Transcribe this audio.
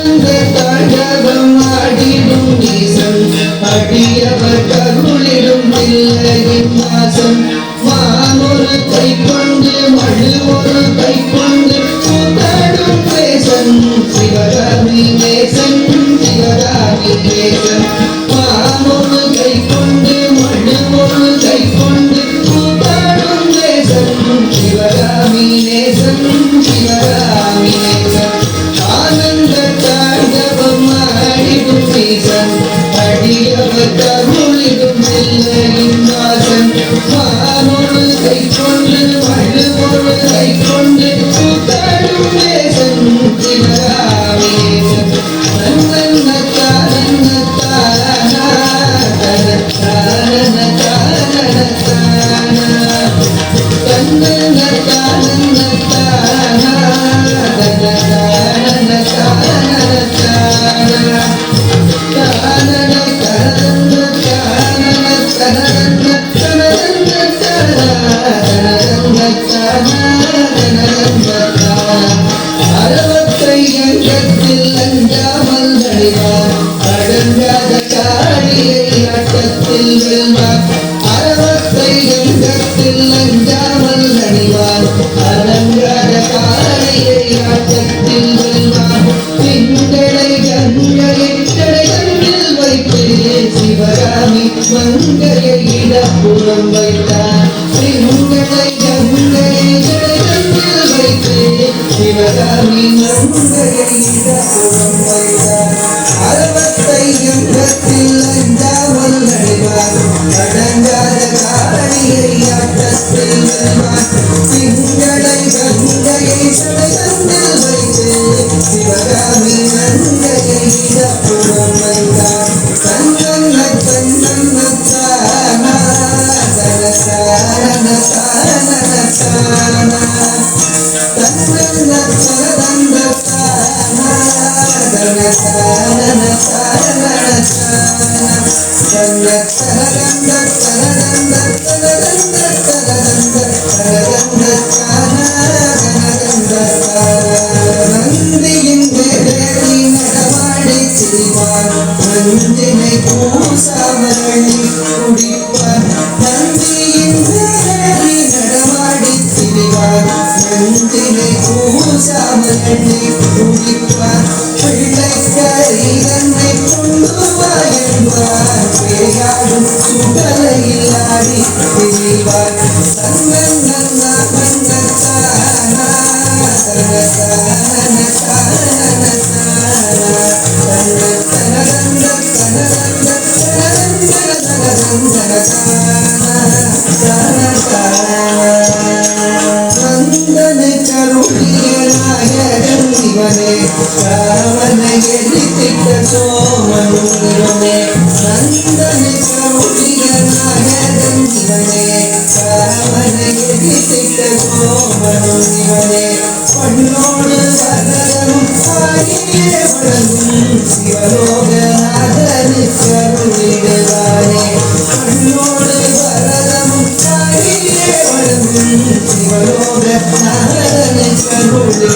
ஆனந்த தாண்டவம் ஆடிடும் ஈசன் அடியவர் கருளிடும் இல்லையின் வாசம் மானொரு கை கொண்டு மழு ஒரு கை கொண்டு கூத்தாடும் பேசன் சிவகாமி நேசன் சிவகாமி நேசன் மானொரு கை கொண்டு மழு ஒரு கை கொண்டு கூத்தாடும் பேசன் சிவகாமி நேசன் சிவகாமி நேசன் ஆனந்த தாண்டவம் ஆடிடும் ஈசன் அடியவர் கருளிடும் இல்லையின் வாசன் மானொரு கை கொண்டு மழு ஒரு கை கொண்டு கூத்தாடும் நேசன் சிவகாமி நேசன் தன்னன்ன தானன்ன தானா தனத்தானன்ன தானன்ன தானா தன்னன்ன தானன்ன தானா தனத்தானன்ன தானன்ன தானா தானன தனன்ன தானன தனன்ன தனன்ன தானன்ன தானன்ன அறவற்றை அங்கத்தில் அஞ்சாமல் நடிவார் அடங்காத காளியை ஆட்டத்தில் வெல்வார் அறவற்றை அங்கத்தில் அஞ்சாமல் நடிவார் அடங்காத காளியை ஆட்டத்தில் வெல்வார் திங்களை கங்கையை கடையில் வைத்து சிவகாமி மங்கையை இடப்புறம் வைத்தார் திங்களை கங்கையை கடையில் வைத்து சிவகாமி மங்கையை இடப்புறம் வைத்தார் அறவத்தை அங்கத்தில் அஞ்சாமல் நடிவார் அடங்காத காளியை ஆட்டத்தில் வெல்வார் திங்களை கங்கையை கடையில் வைத்து சிவகாமி மங்கையை இடப்புறம் வைத்தார் தன்னன்ன தன்னன்ன தானா தனத்தானன தானன தானா தன்னன்ன தனதன்ன தானா தனத்தானன தானன தானா தன்னத்தனதன்ன தனதன்ன தனதன்ன தனதன்ன தனதன்ன தானா தனதன்ன தானா நந்தியின் வேலை நடமாடி திரிவார் நந்தினை பூசாமணி குடிப்பார் நந்தியின் வேலை நடமாடி திரிவார் நந்தினை பூசாமணி குடிப்பார் பிள்ளைக்கரை தன்னை கொண்டு வாயன்பார் பேயாடும் சுடலையில் ஆடி திரிவார் தன்னன்ன தன்ன தானா தனத்தானன தானன தானா தன்னத்தனதன்ன தனதன்ன தனதன்ன தனதன்ன தானா தானா வந்தனை கருளிய நாயகன் இவனே ராவனை எரித்திட்ட சோமனும் இவனே நந்தனை கருளிய நாயகன் இவனே ராவனை எரித்திட்ட சோமனும் இவனே பண்ணோடு வரதனும் ஆகியே வழங்கும் சிவலோகநாதனு கருளிடுவானே பண்ணோடு வரதனும் ஆகியே வழங்கும் சிவலோகநாதனு கருளிடு